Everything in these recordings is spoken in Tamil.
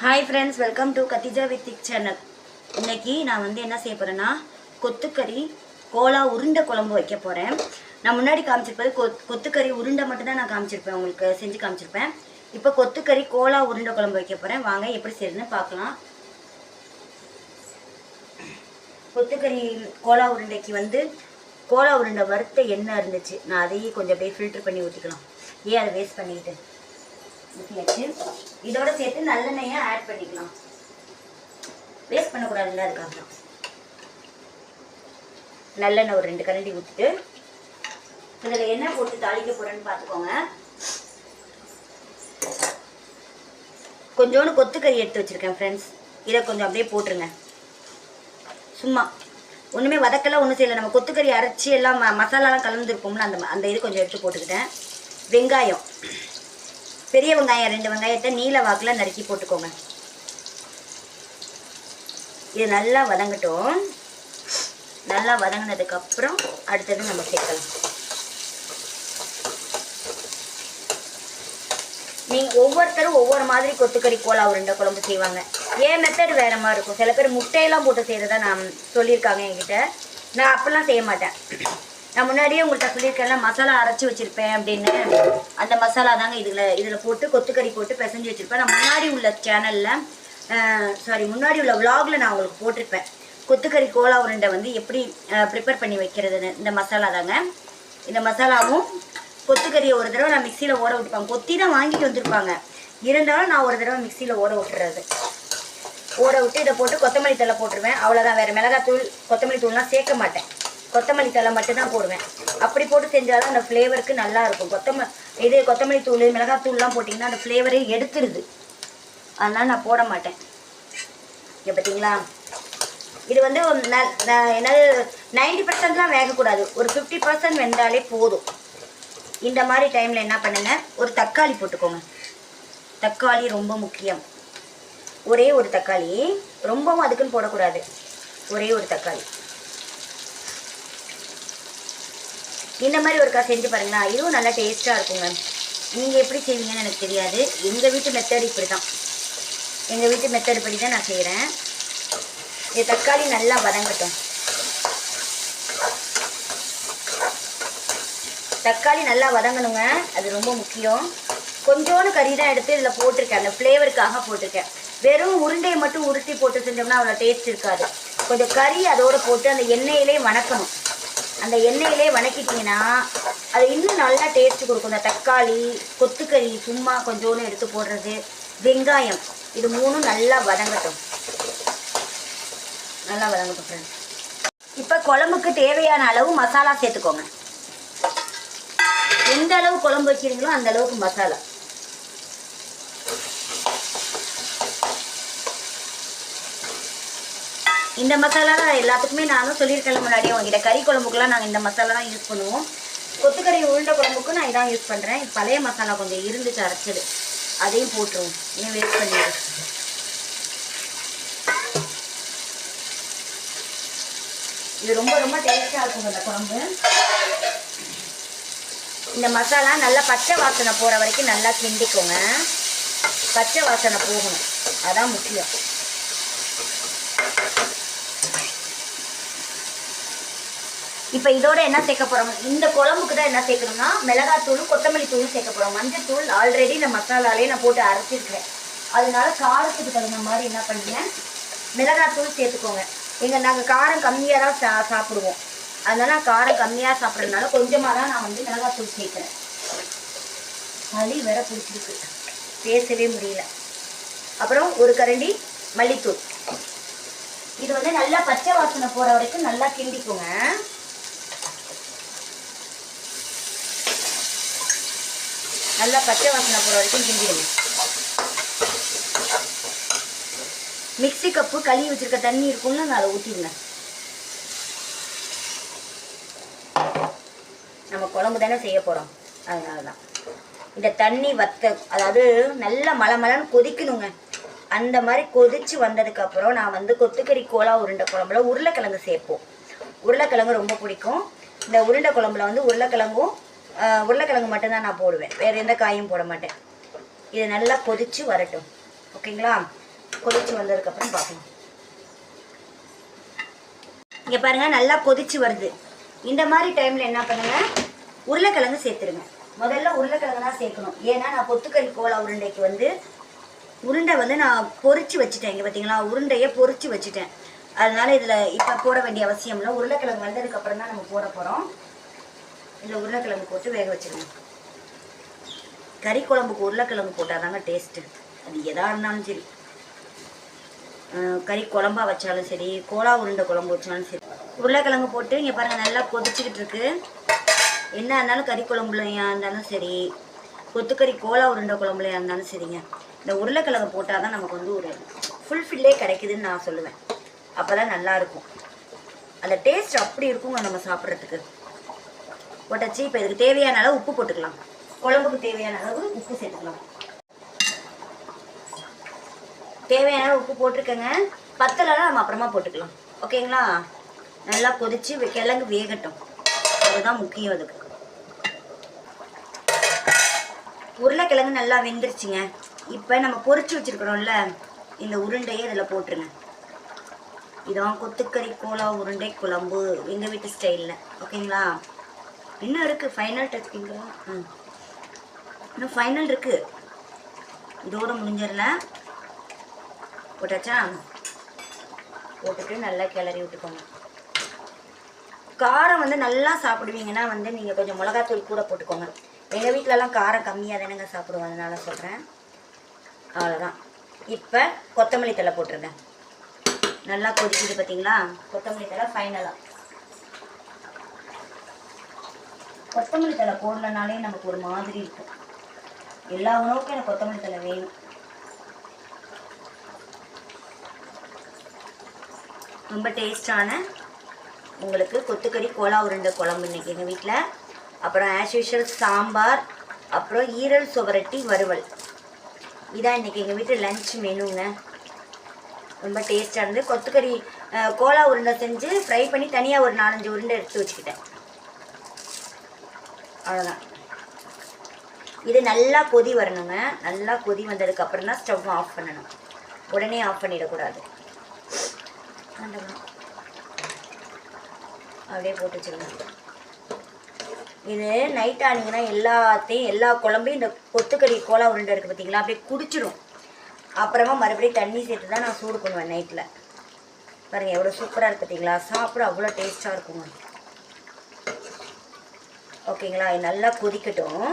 Hi friends, welcome to Khatija Vithik channel. இன்னைக்கு நான் என்ன செய்ய போகிறேன்னா, கொத்துக்கறி கோலா உருண்டை குழம்பு வைக்க போகிறேன். நான் முன்னாடி காமிச்சிருப்பது கொத்துக்கறி உருண்டை மட்டும்தான் நான் காமிச்சிருப்பேன், உங்களுக்கு செஞ்சு காமிச்சிருப்பேன். இப்போ கொத்துக்கறி கோலா உருண்டை குழம்பு வைக்க போகிறேன். வாங்க எப்படி செய்யறதுன்னு பார்க்கலாம். கொத்துக்கறி கோலா உருண்டைக்கு கோலா உருண்டை வறுத்த எண்ணெய் இருந்துச்சு. நான் அதையே கொஞ்சம் அப்படியே ஃபில்டர் பண்ணி ஊற்றிக்கலாம். ஏன் அதை வேஸ்ட் பண்ணிக்கிட்டு ஊற்றியாச்சு. இதோட சேர்த்து நல்லெண்ணெயை ஆட் பண்ணிக்கலாம். வேஸ்ட் பண்ணக்கூடாதுல்ல, அதுக்காக தான். நல்லெண்ணெய் ஒரு 2 கரண்டி ஊற்றிட்டு இதில் என்ன போட்டு தாளிக்க போகிறேன்னு பார்த்துக்கோங்க. கொஞ்சோண்டு கொத்துக்கறி எடுத்து வச்சுருக்கேன் ஃப்ரெண்ட்ஸ். இதை கொஞ்சம் அப்படியே போட்டுருங்க. சும்மா ஒன்றுமே வதக்கெல்லாம் ஒன்றும் செய்யலை. நம்ம கொத்துக்கறி அரைச்சி எல்லாம் மசாலாலாம் கலந்துருப்போம்ல, அந்த இது கொஞ்சம் எடுத்து போட்டுக்கிட்டேன். வெங்காயம், பெரிய வெங்காயம் 2 வெங்காயத்தை நீல வாக்கில் நறுக்கி போட்டுக்கோங்க. இது நல்லா வதங்கட்டும். நல்லா வதங்கினதுக்கப்புறம் அடுத்தது நம்ம சேர்க்கலாம். நீங்கள் ஒவ்வொருத்தரும் ஒவ்வொரு மாதிரி கொத்துக்கறி கோலா உருண்டை குழம்பு செய்வாங்க. ஏன் மெத்தட் வேறு மாதிரி இருக்கும். சில பேர் முட்டையெல்லாம் போட்டு செய்கிறதா நான் சொல்லியிருக்காங்க என்கிட்ட. நான் அப்போல்லாம் செய்ய மாட்டேன். நான் முன்னாடியே உங்கள்கிட்ட சொல்லியிருக்கேன்ல, மசாலா அரைச்சி வச்சுருப்பேன் அப்படின்னு. அந்த மசாலா தாங்க இதில் போட்டு கொத்துக்கறி போட்டு பிசைஞ்சு வச்சுருப்பேன். நான் முன்னாடி உள்ள சேனலில் முன்னாடி உள்ள விலாகில் நான் உங்களுக்கு போட்டிருப்பேன். கொத்துக்கறி கோலா உருண்டை எப்படி ப்ரிப்பேர் பண்ணி வைக்கிறதுன்னு. இந்த மசாலா தாங்க. இந்த மசாலாவும் கொத்துக்கறியை ஒரு தடவை நான் மிக்சியில் ஓட விட்டுப்பாங்க. கொத்தி தான் வாங்கிட்டு வந்திருப்பாங்க. இருந்தாலும் நான் ஒரு தடவை மிக்சியில் ஓட விட்டுறது. ஓட விட்டு இதை போட்டு கொத்தமல்லி தழை போட்டுருவேன். அவ்வளோதான். வேறு மிளகாத்தூள் கொத்தமல்லி தூள்லாம் சேர்க்க மாட்டேன். கொத்தமல்லி தழை மட்டும்தான் போடுவேன். அப்படி போட்டு செஞ்சாலும் அந்த ஃப்ளேவருக்கு நல்லாயிருக்கும். கொத்தமல்லி தூள் மிளகாத்தூள்லாம் போட்டிங்கன்னா அந்த ஃப்ளேவரே எடுத்துருது. அதனால் நான் போட மாட்டேன். இங்கே பார்த்தீங்களா, இது என்னது 90%லாம் வேகக்கூடாது. ஒரு 50% வெந்தாலே போதும். இந்த மாதிரி டைமில் என்ன பண்ணுங்க, ஒரு தக்காளி போட்டுக்கோங்க. தக்காளி ரொம்ப முக்கியம். ஒரே ஒரு தக்காளி, ரொம்பவும் அதுக்குன்னு போடக்கூடாது. ஒரே ஒரு தக்காளி. இந்த மாதிரி ஒருக்கா செஞ்சு பாருங்களா, இதுவும் நல்லா டேஸ்ட்டாக இருக்குங்க. நீங்கள் எப்படி செய்வீங்கன்னு எனக்கு தெரியாது. எங்கள் வீட்டு மெத்தட் இப்படி தான். எங்கள் வீட்டு மெத்தட் படி தான் நான் செய்கிறேன். இது தக்காளி நல்லா வதங்கட்டும். தக்காளி நல்லா வதங்கணுங்க, அது ரொம்ப முக்கியம். கொஞ்சோண்டு கறி தான் எடுத்து இதில் போட்டிருக்கேன். அந்த ஃப்ளேவருக்காக போட்டிருக்கேன். வெறும் உருண்டையை மட்டும் உருட்டி போட்டு செஞ்சோம்னா அவ்வளோ டேஸ்ட் இருக்காது. கொஞ்சம் கறி அதோடு போட்டு அந்த எண்ணெயிலே வணக்கணும். அந்த எண்ணெயிலே வணக்கிட்டிங்கன்னா அது இன்னும் நல்லா டேஸ்ட்டு கொடுக்கும். இந்த தக்காளி, கொத்துக்கறி சும்மா கொஞ்சோன்னு எடுத்து போடுறது, வெங்காயம், இது 3ம் நல்லா வதங்கட்டும். நல்லா வதங்கட்டும் ஃப்ரெண்ட்ஸ். இப்போ குழம்புக்கு தேவையான அளவு மசாலா சேர்த்துக்கோங்க. எந்த அளவு குழம்பு வைக்கிறீங்களோ அந்த அளவுக்கு மசாலா. இந்த மசாலா எல்லாத்துக்குமே நானும் சொல்லியிருக்கேன் முன்னாடியே உங்ககிட்ட. கறி குழம்புக்குலாம் நாங்கள் இந்த மசாலா தான் யூஸ் பண்ணுவோம். கொத்துக்கறி உருண்டை குழம்புக்கும் நான் இதான் யூஸ் பண்ணுறேன். பழைய மசாலா கொஞ்சம் இருந்துச்சு அரைச்சது, அதையும் போட்டுருவோம். ஏன் வேஸ்ட் பண்ணிடுறேன். இது ரொம்ப ரொம்ப டேஸ்டாக இருக்கும் இந்த குழம்பு. இந்த மசாலா நல்லா பச்சை வாசனை போகிற வரைக்கும் நல்லா கிண்டிக்கோங்க. பச்சை வாசனை போகணும், அதான் முக்கியம். இப்போ இதோட என்ன சேர்க்க போகிறோம், இந்த குழம்புக்கு தான் என்ன சேர்க்கணும்னா மிளகாத்தூளும் கொத்தமல்லி தூளும் சேர்க்க போகிறோம். மஞ்சள் ஆல்ரெடி இந்த மசாலாலே நான் போட்டு அரைச்சிருக்கிறேன். அதனால காரத்துக்கு தகுந்த மாதிரி என்ன பண்ணுங்க, மிளகாத்தூள் சேர்த்துக்கோங்க. நாங்கள் காரம் கம்மியாக தான் சாப்பிடுவோம். அதனால காரம் கம்மியாக சாப்பிட்றதுனால கொஞ்சமாக தான் நான் மிளகாத்தூள் சேர்க்குறேன். சளி வேற பிடிச்சிருக்கு, பேசவே முடியல. அப்புறம் ஒரு கரண்டி மல்லித்தூள். இது நல்லா பச்சை வாசனை போகிற வரைக்கும் நல்லா கிண்டிக்கோங்க. நல்லா பச்சை வாசனை போகிற வரைக்கும் கிண்டிடுங்க. மிக்ஸி கப்பு கழுவி வச்சிருக்க தண்ணி இருக்கும்னு நான் அதை ஊற்றிடுங்க. நம்ம குழம்பு தானே செய்ய போகிறோம், அதனால தான். இந்த தண்ணி அதாவது நல்லா மலமலன்னு கொதிக்கணுங்க. அந்த மாதிரி கொதிச்சு வந்ததுக்கப்புறம் நான் கொத்துக்கறி கோலா உருண்டை குழம்புல உருளைக்கிழங்கு சேர்ப்போம். உருளைக்கிழங்கு ரொம்ப பிடிக்கும். இந்த உருண்டை குழம்புல உருளைக்கிழங்கு மட்டும்தான் நான் போடுவேன். வேறு எந்த காயும் போட மாட்டேன். இது நல்லா கொதிச்சு வரட்டும். ஓகேங்களா, கொதிச்சு வந்ததுக்கப்புறம் பார்ப்போம். இங்கே பாருங்கள், நல்லா கொதிச்சு வருது. இந்த மாதிரி டைமில் என்ன பண்ணுங்கள், உருளைக்கிழங்கு சேர்த்துருங்க. முதல்ல உருளைக்கிழங்கு தான் சேர்க்கணும். ஏன்னா நான் கொத்துக்கறி கோலா உருண்டைக்கு வந்து உருண்டை வந்து நான் பொரிச்சு வச்சுட்டேன். இங்கே பார்த்தீங்களா, உருண்டையை பொரிச்சு வச்சுட்டேன். அதனால இதில் இப்போ போட வேண்டிய அவசியம் இல்லை. உருளைக்கிழங்கு வந்ததுக்கப்புறம் தான் நம்ம போட போகிறோம். இதில் உருளைக்கிழங்கு போட்டு வேக வச்சுருங்க. கறி குழம்புக்கு உருளைக்கிழங்கு போட்டால் தாங்க டேஸ்ட்டு. அது எதாக இருந்தாலும் சரி, கறி குழம்பா வச்சாலும் சரி, கோலா உருண்டை குழம்பு வச்சாலும் சரி, உருளைக்கிழங்கு போட்டு இங்கே பாருங்கள் நல்லா கொதிச்சுக்கிட்டு இருக்கு. என்ன இருந்தாலும் கறி குழம்புலையா இருந்தாலும் சரி, கொத்துக்கறி கோலா உருண்டை குழம்புலையா இருந்தாலும் சரிங்க, இந்த உருளைக்கிழங்கு போட்டால் தான் நமக்கு வந்து ஒரு ஃபுல்ஃபில்லே கிடைக்குதுன்னு நான் சொல்லுவேன். அப்போ தான் நல்லாயிருக்கும். அந்த டேஸ்ட் அப்படி இருக்குங்க நம்ம சாப்பிட்றதுக்கு. போட்டாச்சு. இப்போ இதுக்கு தேவையான அளவு உப்பு போட்டுக்கலாம். குழம்புக்கு தேவையான அளவு உப்பு சேர்த்துக்கலாம். தேவையான அளவு உப்பு போட்டிருக்கேங்க. பத்தலைலாம் நம்ம அப்புறமா போட்டுக்கலாம். ஓகேங்களா? நல்லா கொதிச்சு கிழங்கு வேகட்டும். அதுதான் முக்கியம். அதுக்கு உருளைக்கிழங்கு நல்லா வெந்துருச்சுங்க. இப்போ நம்ம பொரிச்சு வச்சுருக்கிறோம்ல, இந்த உருண்டையை இதில் போட்டுருங்க. இதான் கொத்துக்கறி கோலா உருண்டை குழம்பு எங்கள் வீட்டு ஸ்டைலில். ஓகேங்களா? இன்னும் இருக்குது ஃபைனல் டச்சிங்களா? இன்னும் ஃபைனல் இருக்குது. இதோடு முடிஞ்சிடல. போட்டாச்சா? போட்டுட்டு நல்லா கிளறி விட்டுக்கோங்க. காரம் வந்து நல்லா சாப்பிடுவீங்கன்னா வந்து நீங்கள் கொஞ்சம் மிளகாத்தூள் கூட போட்டுக்கோங்க. எங்கள் வீட்டிலலாம் காரம் கம்மியாக தானேங்க சாப்பிடுவோம், அதனால சொல்கிறேன். அவ்வளோதான். இப்போ கொத்தமல்லி தழை போட்டுருங்க. நல்லா கொதிக்குது பார்த்தீங்களா? கொத்தமல்லி தழை ஃபைனலாக. கொத்தமல்லி தழை போடலனாலே நமக்கு ஒரு மாதிரி இருக்கும். எல்லா உணவுக்கும் எனக்கு கொத்தமல்லி தழை வேணும். ரொம்ப டேஸ்டான உங்களுக்கு கொத்துக்கறி கோலா உருண்டை குழம்பு இன்றைக்கி எங்கள் வீட்டில். அப்புறம் ஆஸ் யூஷுவல் சாம்பார், அப்புறம் ஈரல் சுவரட்டி வறுவல். இதான் இன்றைக்கி எங்கள் வீட்டு லன்ச் மெனுங்க. ரொம்ப டேஸ்ட்டாக இருந்து கொத்துக்கறி கோலா உருண்டை செஞ்சு ஃப்ரை பண்ணி தனியாக ஒரு 4-5 உருண்டை எடுத்து வச்சுக்கிட்டேன். அவ்வளோதான். இது நல்லா கொதி வரணுங்க. நல்லா கொதி வந்ததுக்கப்புறம் தான் ஸ்டவ் ஆஃப் பண்ணணும். உடனே ஆஃப் பண்ணிடக்கூடாது. அப்படியே போட்டு வச்சுருங்க. இது நைட் ஆனிங்கன்னா எல்லா குழம்பையும் இந்த கொத்துக்கறி கோலா உருண்டை இருக்குது பார்த்தீங்களா, அப்படியே குடிச்சிடும். அப்புறமா மறுபடியும் தண்ணி சேர்த்து தான் நான் சூடு பண்ணுவேன் நைட்டில். பாருங்கள் எவ்வளோ சூப்பராக இருக்குது பார்த்தீங்களா? சாப்பிட அவ்வளோ டேஸ்ட்டாக இருக்குங்க. ஓகேங்களா? இது நல்லா கொதிக்கட்டும்.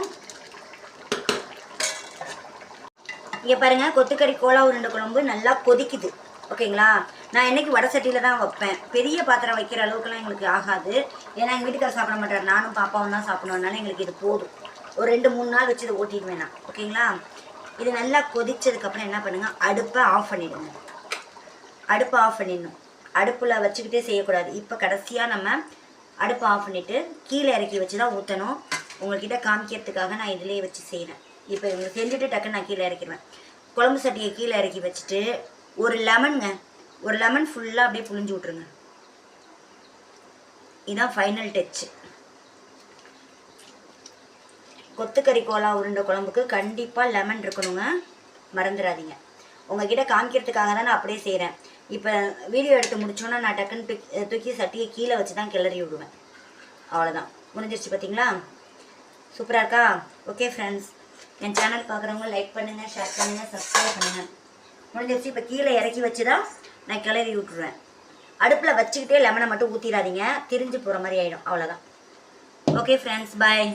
இங்கே பாருங்கள், கொத்துக்கறி கோலா உருண்டை குழம்பு நல்லா கொதிக்குது. ஓகேங்களா? நான் என்றைக்கு வடை சட்டியில் தான் வைப்பேன். பெரிய பாத்திரம் வைக்கிற அளவுக்குலாம் எங்களுக்கு ஆகாது. ஏன்னா எங்கள் வீட்டுக்காரர் சாப்பிட மாட்டார், நானும் பாப்பாவும் தான் சாப்பிடுவோம்னால எங்களுக்கு இது போதும். ஒரு 2-3 நாள் வச்சு இதை ஓட்டிடுவேன் நான். ஓகேங்களா? இது நல்லா கொதிச்சதுக்கப்புறம் என்ன பண்ணுங்கள், அடுப்பை ஆஃப் பண்ணிவிடுங்க. அடுப்பை ஆஃப் பண்ணிடணும். அடுப்பில் வச்சுக்கிட்டே செய்யக்கூடாது. இப்போ கடைசியாக நம்ம அடுப்பை ஆஃப் பண்ணிவிட்டு கீழே இறக்கி வச்சு தான் ஊற்றணும். உங்கள்கிட்ட காமிக்கிறதுக்காக நான் இதிலே வச்சு செய்கிறேன். இப்போ இவங்க செஞ்சுட்டு டக்குன்னு நான் கீழே இறக்கிடுவேன். குழம்பு சட்டியை கீழே இறக்கி வச்சுட்டு ஒரு லெமன் ஃபுல்லாக அப்படியே புழிஞ்சு விட்ருங்க. இதுதான் ஃபைனல் டச்சு. கொத்துக்கறி கோலா உருண்டை குழம்புக்கு கண்டிப்பாக லெமன் இருக்கணுங்க, மறந்துடாதீங்க. உங்ககிட்ட காமிக்கிறதுக்காக தான் நான் அப்படியே செய்கிறேன். இப்போ வீடியோ எடுத்து முடிச்சோன்னா நான் டக்குன்னு தூக்கி சட்டியை கீழே வச்சு தான் கிளறி விடுவேன். அவ்வளோதான், முடிஞ்சிருச்சு. பார்த்தீங்களா? சூப்பராக இருக்கா? ஓகே ஃப்ரெண்ட்ஸ், என் சேனல் பார்க்குறவங்க லைக் பண்ணுங்கள், ஷேர் பண்ணுங்கள், சப்ஸ்கிரைப் பண்ணுங்கள். முடிஞ்சிருச்சு. இப்போ கீழே இறக்கி வச்சு தான் நான் கிளறி விட்டுருவேன். அடுப்பில் வச்சுக்கிட்டே லெமனை மட்டும் ஊற்றிடாதீங்க, திரிஞ்சு போகிற மாதிரி ஆகிடும். அவ்வளோதான். ஓகே ஃப்ரெண்ட்ஸ், பாய்.